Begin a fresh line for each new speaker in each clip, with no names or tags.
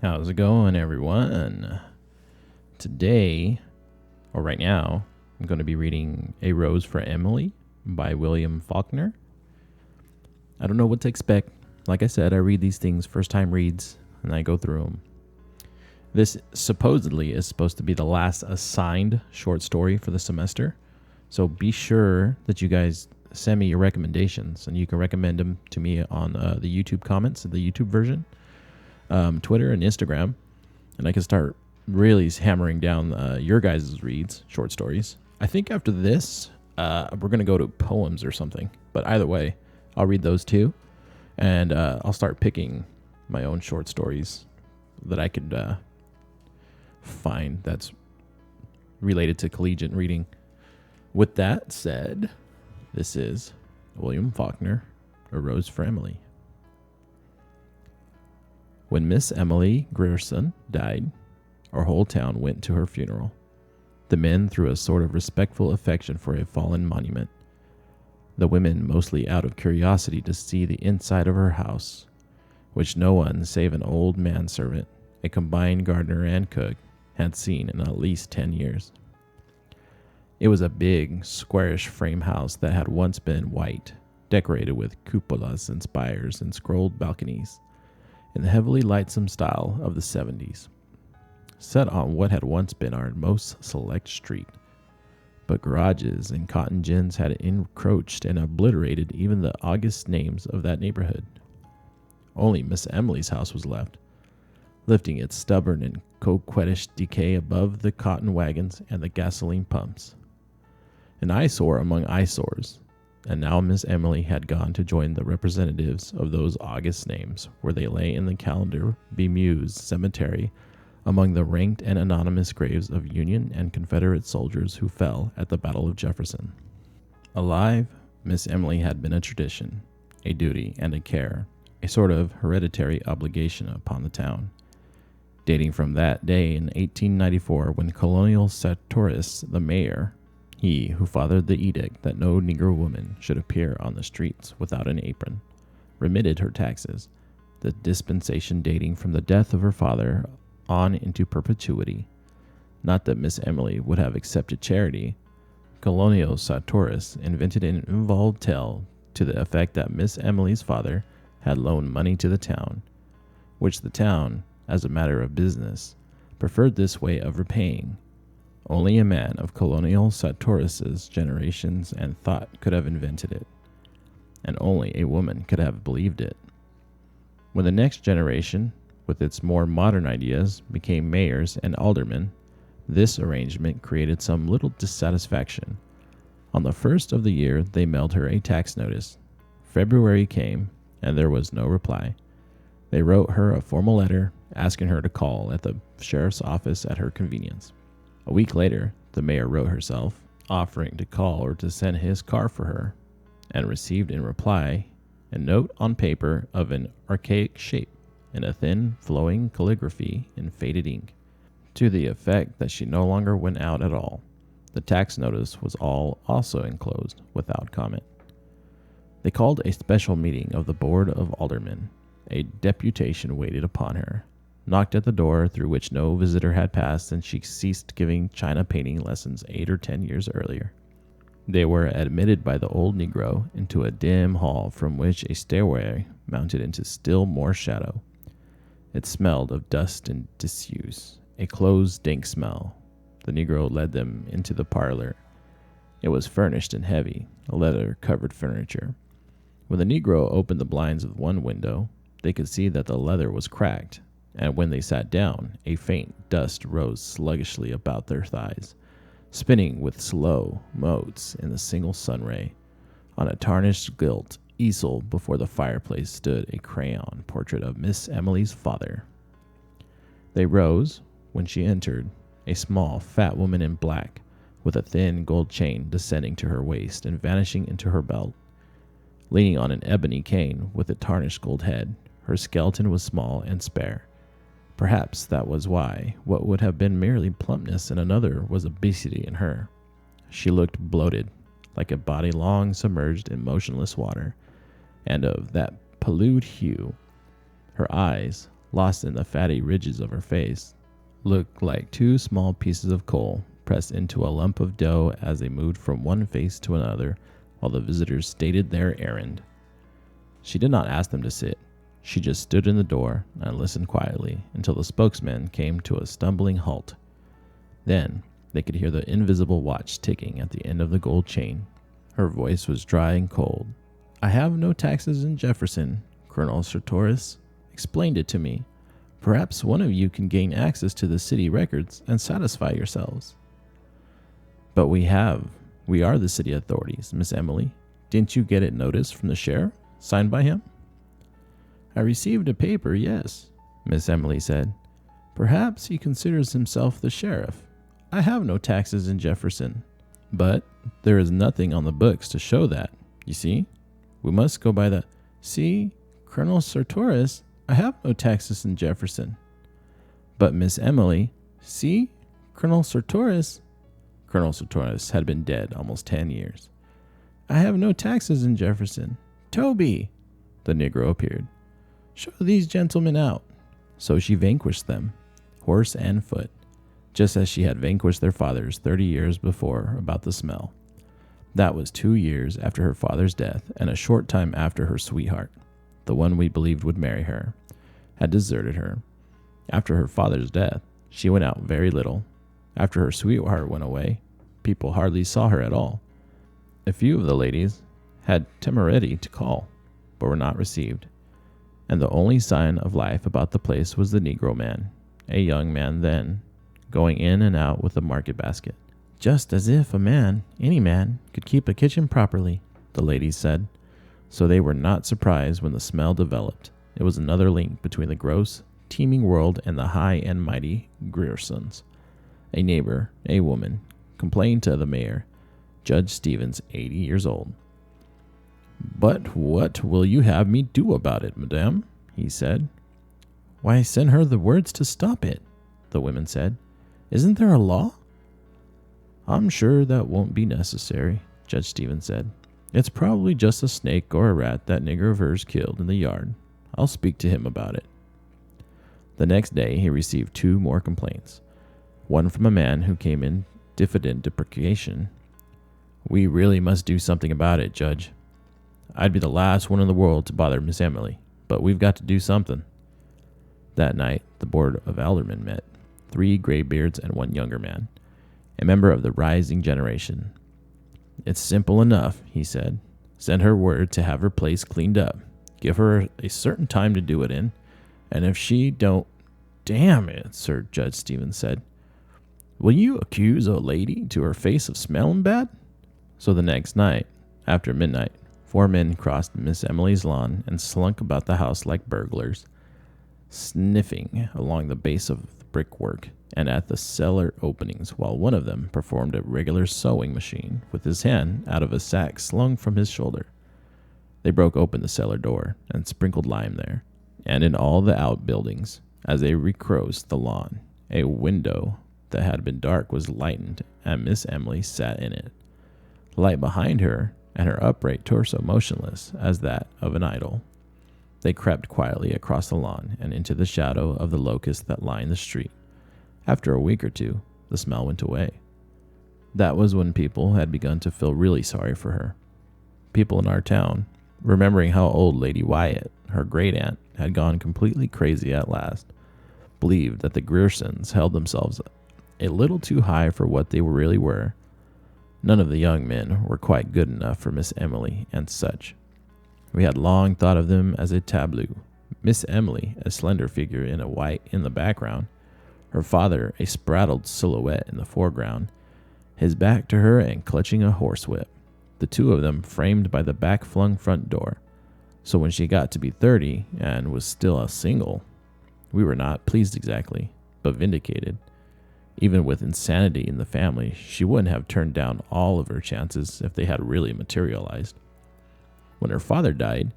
How's it going, everyone? Today, or right now, I'm going to be reading A Rose for Emily by William Faulkner. I don't know what to expect. Like I said, I read these things first time reads, and I go through them. This supposedly is supposed to be the last assigned short story for the semester, so be sure that you guys send me your recommendations, and you can recommend them to me on the YouTube comments, the YouTube version. Twitter and Instagram, and I can start really hammering down your guys' reads, short stories. I think after this, we're going to go to poems or something, but either way, I'll read those too, and I'll start picking my own short stories that I could find that's related to collegiate reading. With that said, this is William Faulkner, A Rose for Emily. When Miss Emily Grierson died, our whole town went to her funeral. The men threw a sort of respectful affection for a fallen monument. The women mostly out of curiosity to see the inside of her house, which no one save an old manservant, a combined gardener and cook, had seen in at least 10 years. It was a big, squarish frame house that had once been white, decorated with cupolas and spires and scrolled balconies, in the heavily lightsome style of the 70s, set on what had once been our most select street. But garages and cotton gins had encroached and obliterated even the august names of that neighborhood. Only Miss Emily's house was left, lifting its stubborn and coquettish decay above the cotton wagons and the gasoline pumps. An eyesore among eyesores. And now Miss Emily had gone to join the representatives of those august names, where they lay in the calendar bemused cemetery among the ranked and anonymous graves of Union and Confederate soldiers who fell at the Battle of Jefferson. Alive, Miss Emily had been a tradition, a duty, and a care, a sort of hereditary obligation upon the town, dating from that day in 1894 when Colonel Sartoris, the mayor, he who fathered the edict that no Negro woman should appear on the streets without an apron, remitted her taxes, the dispensation dating from the death of her father on into perpetuity. Not that Miss Emily would have accepted charity. Colonel Sartoris invented an involved tale to the effect that Miss Emily's father had loaned money to the town, which the town, as a matter of business, preferred this way of repaying. Only a man of Colonel Sartoris's generations and thought could have invented it, and only a woman could have believed it. When the next generation, with its more modern ideas, became mayors and aldermen, this arrangement created some little dissatisfaction. On the first of the year, they mailed her a tax notice. February came, and there was no reply. They wrote her a formal letter asking her to call at the sheriff's office at her convenience. A week later, the mayor wrote herself, offering to call or to send his car for her, and received in reply a note on paper of an archaic shape in a thin, flowing calligraphy in faded ink, to the effect that she no longer went out at all. The tax notice was also enclosed without comment. They called a special meeting of the Board of Aldermen. A deputation waited upon her, knocked at the door through which no visitor had passed since she ceased giving china painting lessons 8 or 10 years earlier. They were admitted by the old Negro into a dim hall from which a stairway mounted into still more shadow. It smelled of dust and disuse, a close, dank smell. The Negro led them into the parlor. It was furnished in heavy, leather-covered furniture. When the Negro opened the blinds of one window, they could see that the leather was cracked, and when they sat down, a faint dust rose sluggishly about their thighs, spinning with slow motes in the single sunray. On a tarnished gilt easel before the fireplace stood a crayon portrait of Miss Emily's father. They rose when she entered, a small, fat woman in black, with a thin gold chain descending to her waist and vanishing into her belt. Leaning on an ebony cane with a tarnished gold head, her skeleton was small and spare. Perhaps that was why what would have been merely plumpness in another was obesity in her. She looked bloated, like a body long submerged in motionless water, and of that pallied hue. Her eyes, lost in the fatty ridges of her face, looked like two small pieces of coal pressed into a lump of dough as they moved from one face to another while the visitors stated their errand. She did not ask them to sit. She just stood in the door and listened quietly until the spokesman came to a stumbling halt. Then they could hear the invisible watch ticking at the end of the gold chain. Her voice was dry and cold. "I have no taxes in Jefferson. Colonel Sartoris explained it to me. Perhaps one of you can gain access to the city records and satisfy yourselves." "But we are the city authorities, Miss Emily. Didn't you get it noticed from the sheriff, signed by him?" "I received a paper, yes," Miss Emily said. "Perhaps he considers himself the sheriff. I have no taxes in Jefferson. But there is nothing on the books to show that, you see. We must go by the... See, Colonel Sartoris, I have no taxes in Jefferson." "But Miss Emily, see, Colonel Sartoris..." Colonel Sartoris had been dead almost 10 years. "I have no taxes in Jefferson. Toby!" The Negro appeared. "Show these gentlemen out." So she vanquished them, horse and foot, just as she had vanquished their fathers 30 years before about the smell. That was 2 years after her father's death and a short time after her sweetheart, the one we believed would marry her, had deserted her. After her father's death, she went out very little. After her sweetheart went away, people hardly saw her at all. A few of the ladies had temerity to call, but were not received. And the only sign of life about the place was the Negro man, a young man then, going in and out with a market basket. "Just as if any man, could keep a kitchen properly," the ladies said. So they were not surprised when the smell developed. It was another link between the gross, teeming world and the high and mighty Griersons. A neighbor, a woman, complained to the mayor, Judge Stevens, 80 years old. "But what will you have me do about it, madame?" he said. "Why, send her the words to stop it," the women said. "Isn't there a law?" "I'm sure that won't be necessary," Judge Stevens said. "It's probably just a snake or a rat that nigger of hers killed in the yard. I'll speak to him about it." The next day he received 2 more complaints. One from a man who came in diffident deprecation. "We really must do something about it, Judge. I'd be the last one in the world to bother Miss Emily, but we've got to do something." That night, the Board of Aldermen met, 3 graybeards and 1 younger man, a member of the rising generation. "It's simple enough," he said. "Send her word to have her place cleaned up. Give her a certain time to do it in, and if she don't..." "Damn it, Sir," Judge Stevens said. "Will you accuse a lady to her face of smelling bad?" So the next night, after midnight, 4 men crossed Miss Emily's lawn and slunk about the house like burglars, sniffing along the base of the brickwork and at the cellar openings, while one of them performed a regular sewing machine with his hand out of a sack slung from his shoulder. They broke open the cellar door and sprinkled lime there, and in all the outbuildings. As they recrossed the lawn, a window that had been dark was lightened, and Miss Emily sat in it, light behind her, and her upright torso motionless as that of an idol. They crept quietly across the lawn and into the shadow of the locusts that lined the street. After a week or 2, the smell went away. That was when people had begun to feel really sorry for her. People in our town, remembering how old Lady Wyatt, her great-aunt, had gone completely crazy at last, believed that the Griersons held themselves a little too high for what they really were. None of the young men were quite good enough for Miss Emily and such. We had long thought of them as a tableau. Miss Emily, a slender figure in a white in the background, her father a spraddled silhouette in the foreground, his back to her and clutching a horsewhip, the 2 of them framed by the back-flung front door. So when she got to be 30 and was still a single, we were not pleased exactly, but vindicated. Even with insanity in the family, she wouldn't have turned down all of her chances if they had really materialized. When her father died,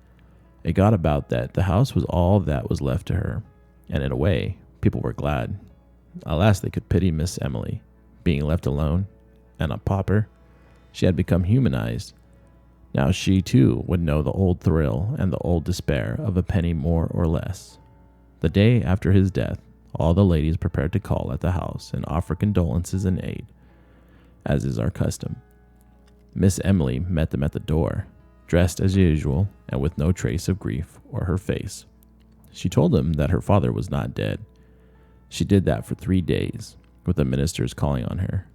it got about that the house was all that was left to her, and in a way, people were glad. At last they could pity Miss Emily, being left alone, and a pauper. She had become humanized. Now she too would know the old thrill and the old despair of a penny more or less. The day after his death, all the ladies prepared to call at the house and offer condolences and aid, as is our custom. Miss Emily met them at the door, dressed as usual and with no trace of grief or her face. She told them that her father was not dead. She did that for 3 days, with the ministers calling on her,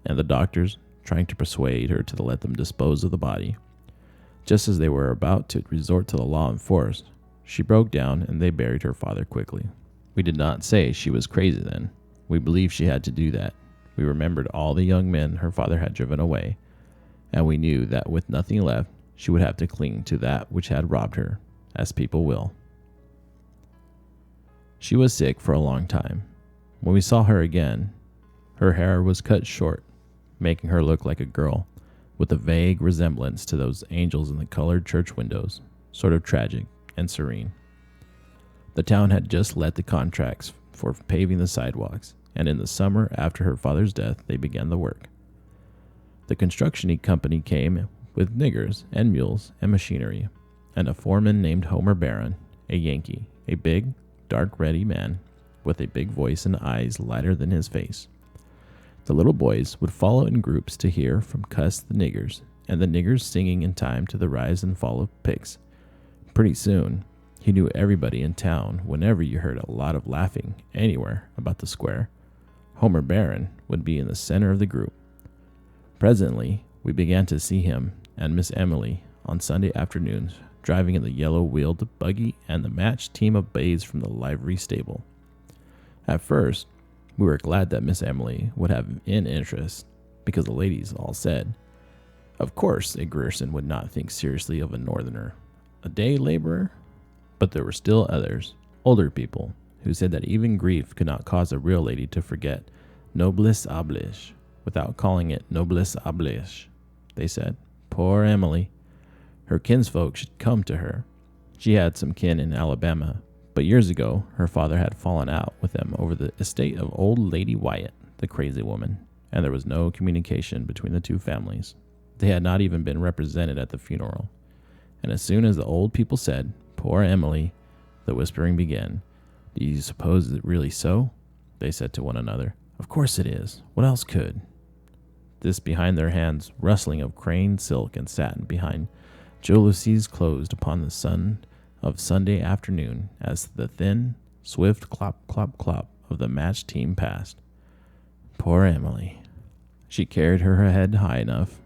and the doctors trying to persuade her to let them dispose of the body. Just as they were about to resort to the law in force, she broke down and they buried her father quickly. We did not say she was crazy then. We believed she had to do that. We remembered all the young men her father had driven away, and we knew that with nothing left, she would have to cling to that which had robbed her, as people will. She was sick for a long time. When we saw her again, her hair was cut short, making her look like a girl, with a vague resemblance to those angels in the colored church windows, sort of tragic and serene. The town had just let the contracts for paving the sidewalks, and in the summer after her father's death, they began the work. The construction company came with niggers and mules and machinery, and a foreman named Homer Barron, a Yankee, a big, dark, ruddy man with a big voice and eyes lighter than his face. The little boys would follow in groups to hear from Cuss the niggers, and the niggers singing in time to the rise and fall of pigs. Pretty soon, he knew everybody in town. Whenever you heard a lot of laughing anywhere about the square, Homer Barron would be in the center of the group. Presently, we began to see him and Miss Emily on Sunday afternoons driving in the yellow-wheeled buggy and the matched team of bays from the livery stable. At first, we were glad that Miss Emily would have an interest, because the ladies all said, of course a Grierson would not think seriously of a northerner, a day laborer. But there were still others, older people, who said that even grief could not cause a real lady to forget noblesse oblige without calling it noblesse oblige. They said, poor Emily. Her kinsfolk should come to her. She had some kin in Alabama, but years ago her father had fallen out with them over the estate of old Lady Wyatt, the crazy woman, and there was no communication between the two families. They had not even been represented at the funeral. And as soon as the old people said, poor Emily, the whispering began. Do you suppose it really so? They said to one another. Of course it is. What else could? This behind their hands, rustling of crane silk and satin behind jalousies closed upon the sun of Sunday afternoon as the thin, swift clop, clop, clop of the match team passed. Poor Emily. She carried her head high enough,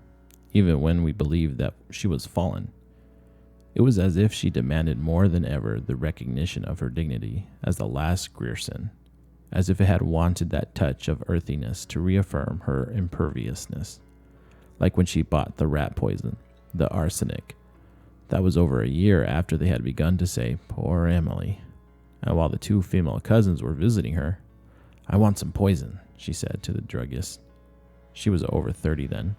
even when we believed that she was fallen. It was as if she demanded more than ever the recognition of her dignity as the last Grierson, as if it had wanted that touch of earthiness to reaffirm her imperviousness, like when she bought the rat poison, the arsenic. That was over a year after they had begun to say, poor Emily. And while the two female cousins were visiting her, I want some poison, she said to the druggist. She was over 30 then,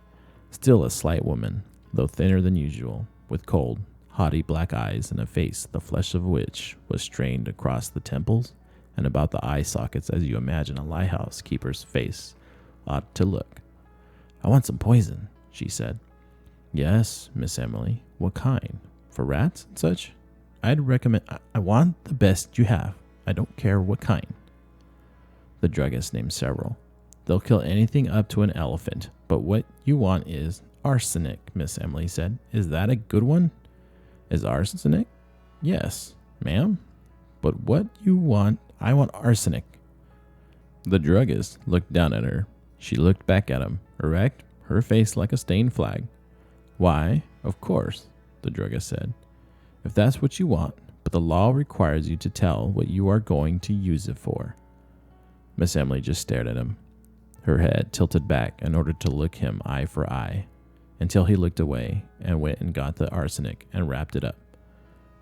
still a slight woman, though thinner than usual, with cold, haughty black eyes and a face the flesh of which was strained across the temples and about the eye sockets as you imagine a lighthouse keeper's face ought to look. I want some poison, she said. Yes, Miss Emily. What kind? For rats and such? I'd recommend... I want the best you have. I don't care what kind. The druggist named several. They'll kill anything up to an elephant, but what you want is arsenic, Miss Emily said. Is that a good one? Is arsenic? Yes, ma'am. But what you want, I want arsenic. The druggist looked down at her. She looked back at him, erect, her face like a stained flag. Why, of course, the druggist said. If that's what you want, but the law requires you to tell what you are going to use it for. Miss Emily just stared at him, her head tilted back in order to look him eye for eye, until he looked away and went and got the arsenic and wrapped it up.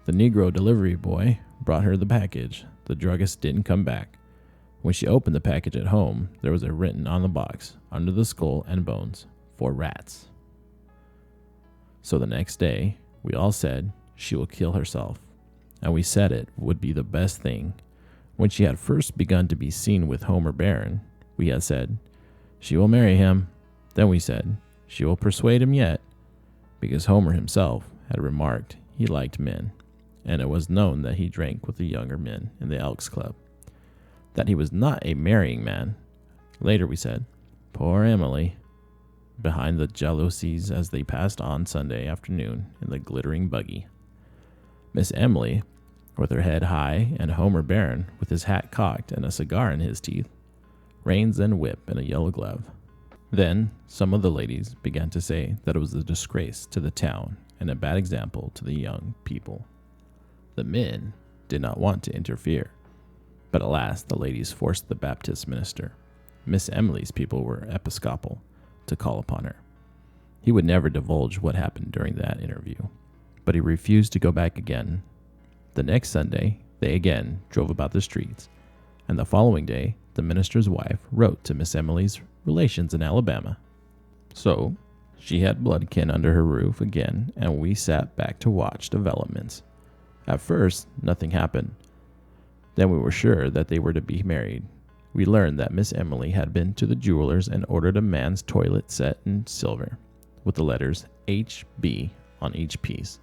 The Negro delivery boy brought her the package. The druggist didn't come back. When she opened the package at home, there was written on the box, under the skull and bones, for rats. So the next day, we all said, she will kill herself. And we said it would be the best thing. When she had first begun to be seen with Homer Barron, we had said, she will marry him. Then we said, she will persuade him yet, because Homer himself had remarked he liked men, and it was known that he drank with the younger men in the Elks Club. That he was not a marrying man. Later we said, poor Emily, behind the jealousies as they passed on Sunday afternoon in the glittering buggy. Miss Emily, with her head high, and Homer Barron, with his hat cocked and a cigar in his teeth, reins and whip and a yellow glove. Then some of the ladies began to say that it was a disgrace to the town and a bad example to the young people. The men did not want to interfere, but at last the ladies forced the Baptist minister, Miss Emily's people were Episcopal, to call upon her. He would never divulge what happened during that interview, but he refused to go back again. The next Sunday, they again drove about the streets, and the following day, the minister's wife wrote to Miss Emily's relations in Alabama. So, she had bloodkin under her roof again, and we sat back to watch developments. At first, nothing happened. Then we were sure that they were to be married. We learned that Miss Emily had been to the jeweler's and ordered a man's toilet set in silver, with the letters HB on each piece.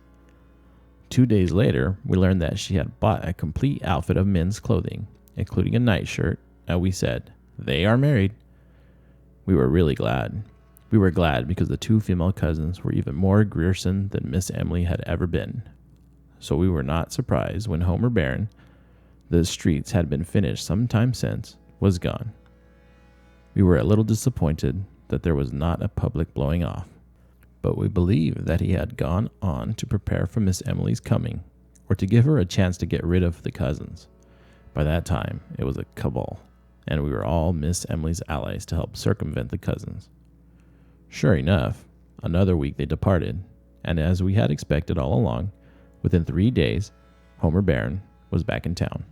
2 days later, we learned that she had bought a complete outfit of men's clothing, including a nightshirt, and we said, they are married. We were really glad. We were glad because the two female cousins were even more Grierson than Miss Emily had ever been. So we were not surprised when Homer Barron, the streets had been finished some time since, was gone. We were a little disappointed that there was not a public blowing off, but we believed that he had gone on to prepare for Miss Emily's coming, or to give her a chance to get rid of the cousins. By that time, it was a cabal, and we were all Miss Emily's allies to help circumvent the cousins. Sure enough, another week they departed, and as we had expected all along, within 3 days, Homer Barron was back in town.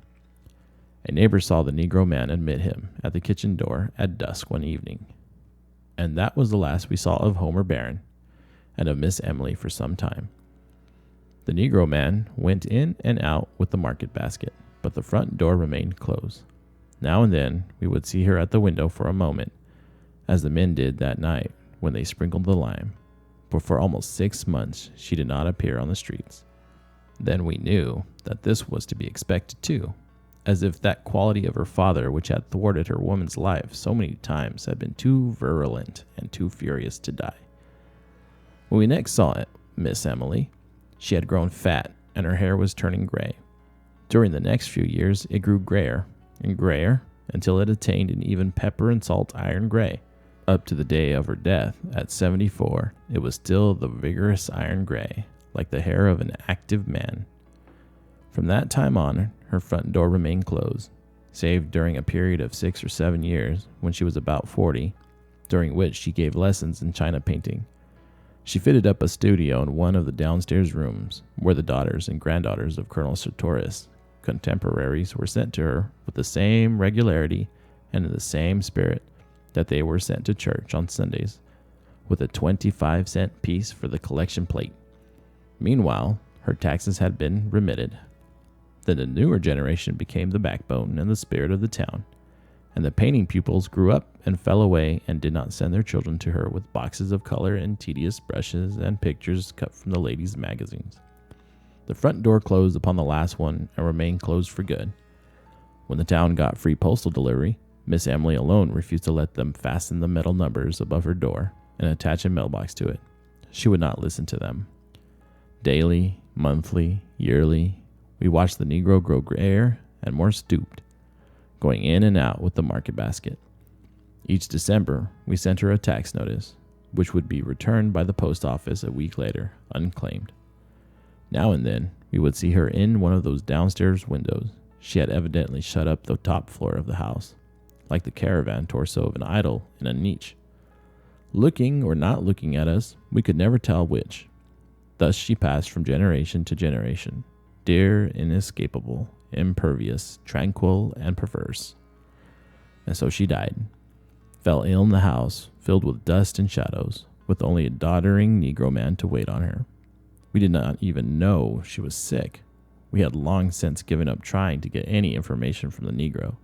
A neighbor saw the Negro man admit him at the kitchen door at dusk one evening. And that was the last we saw of Homer Barron and of Miss Emily for some time. The Negro man went in and out with the market basket, but the front door remained closed. Now and then we would see her at the window for a moment, as the men did that night when they sprinkled the lime, but for almost 6 months she did not appear on the streets. Then we knew that this was to be expected too, as if that quality of her father which had thwarted her woman's life so many times had been too virulent and too furious to die. When we next saw Miss Emily, she had grown fat and her hair was turning gray. During the next few years, it grew grayer and grayer until it attained an even pepper and salt iron gray. Up to the day of her death at 74, it was still the vigorous iron gray, like the hair of an active man. From that time on, her front door remained closed, save during a period of 6 or 7 years when she was about 40, during which she gave lessons in china painting. She fitted up a studio in one of the downstairs rooms, where the daughters and granddaughters of Colonel Sartoris, contemporaries, were sent to her with the same regularity and in the same spirit that they were sent to church on Sundays, with a 25-cent piece for the collection plate. Meanwhile, her taxes had been remitted. Then the newer generation became the backbone and the spirit of the town, and the painting pupils grew up and fell away and did not send their children to her with boxes of color and tedious brushes and pictures cut from the ladies' magazines. The front door closed upon the last one and remained closed for good. When the town got free postal delivery, Miss Emily alone refused to let them fasten the metal numbers above her door and attach a mailbox to it. She would not listen to them. Daily, monthly, yearly, we watched the Negro grow grayer and more stooped, going in and out with the market basket. Each December, we sent her a tax notice, which would be returned by the post office a week later, unclaimed. Now and then, we would see her in one of those downstairs windows. She had evidently shut up the top floor of the house, like the caravan torso of an idol in a niche. Looking or not looking at us, we could never tell which. Thus she passed from generation to generation, dear, inescapable, impervious, tranquil, and perverse. And so she died, fell ill in the house, filled with dust and shadows, with only a doddering Negro man to wait on her. We did not even know she was sick. We had long since given up trying to get any information from the Negro.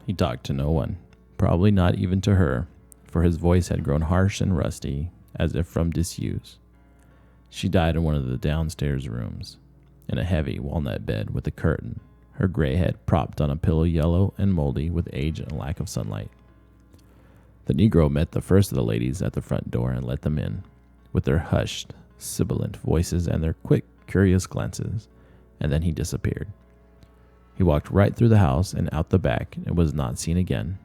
He talked to no one, probably not even to her, for his voice had grown harsh and rusty, as if from disuse. She died in one of the downstairs rooms, in a heavy walnut bed with a curtain, her gray head propped on a pillow yellow and moldy with age and lack of sunlight. The Negro met the first of the ladies at the front door and let them in, with their hushed, sibilant voices and their quick, curious glances, and then he disappeared. He walked right through the house and out the back and was not seen again.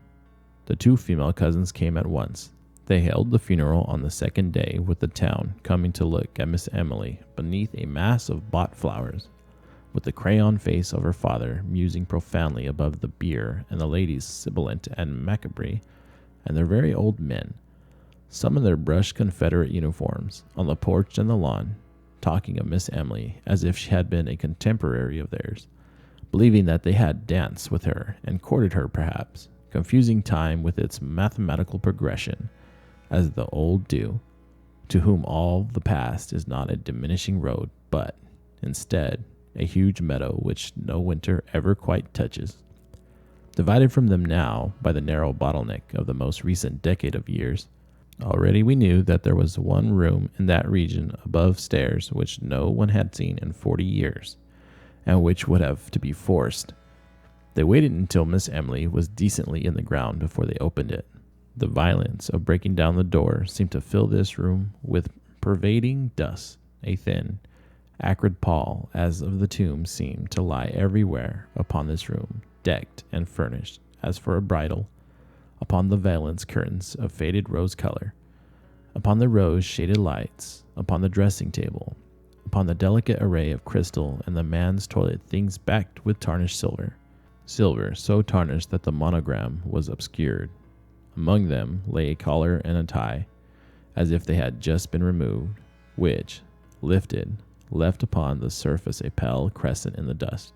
The two female cousins came at once. They held the funeral on the second day, with the town coming to look at Miss Emily beneath a mass of bought flowers, with the crayon face of her father musing profoundly above the bier, and the ladies sibilant and macabre, and their very old men, some in their brushed Confederate uniforms, on the porch and the lawn, talking of Miss Emily as if she had been a contemporary of theirs, believing that they had danced with her and courted her perhaps, confusing time with its mathematical progression, as the old do, to whom all the past is not a diminishing road, but, instead, a huge meadow which no winter ever quite touches. Divided from them now by the narrow bottleneck of the most recent decade of years, already we knew that there was one room in that region above stairs which no one had seen in 40 years, and which would have to be forced. They waited until Miss Emily was decently in the ground before they opened it. The violence of breaking down the door seemed to fill this room with pervading dust. A thin, acrid pall as of the tomb seemed to lie everywhere upon this room, decked and furnished, as for a bridal, upon the valance curtains of faded rose color, upon the rose-shaded lights, upon the dressing table, upon the delicate array of crystal and the man's toilet things backed with tarnished silver so tarnished that the monogram was obscured. Among them lay a collar and a tie, as if they had just been removed, which, lifted, left upon the surface a pale crescent in the dust.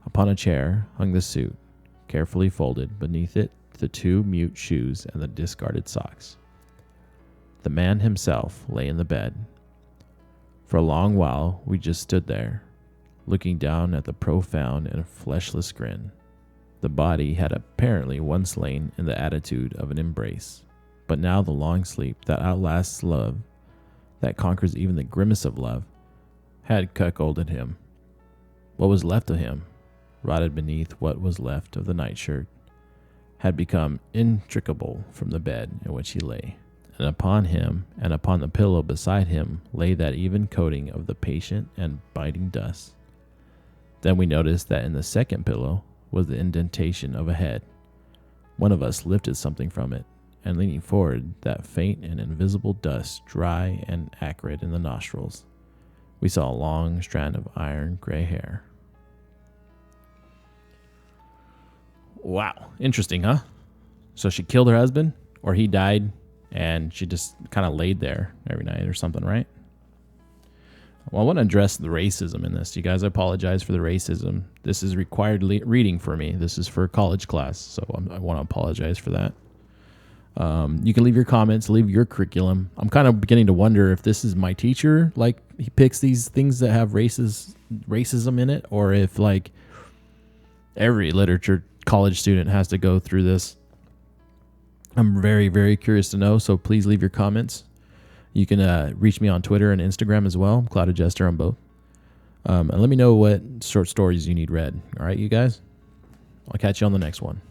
Upon a chair hung the suit, carefully folded, beneath it the two mute shoes and the discarded socks. The man himself lay in the bed. For a long while we just stood there, looking down at the profound and fleshless grin. The body had apparently once lain in the attitude of an embrace, but now the long sleep that outlasts love, that conquers even the grimace of love, had cuckolded him. What was left of him, rotted beneath what was left of the nightshirt, had become intricable from the bed in which he lay, and upon him and upon the pillow beside him lay that even coating of the patient and biting dust. Then we noticed that in the second pillow was the indentation of a head. One of us lifted something from it, and leaning forward, that faint and invisible dust, dry and acrid in the nostrils, we saw a long strand of iron gray hair. Wow, interesting, huh? So she killed her husband, or he died, and she just kind of laid there every night or something, right? Well, I want to address the racism in this. You guys, I apologize for the racism. This is required reading for me. This is for a college class, so I want to apologize for that. You can leave your comments, leave your curriculum. I'm kind of beginning to wonder if this is my teacher, like he picks these things that have racism in it, or if like every literature college student has to go through this. I'm very, very curious to know, so please leave your comments. You can reach me on Twitter and Instagram as well. Clouded Jester on both. And let me know what short stories you need read. All right, you guys? I'll catch you on the next one.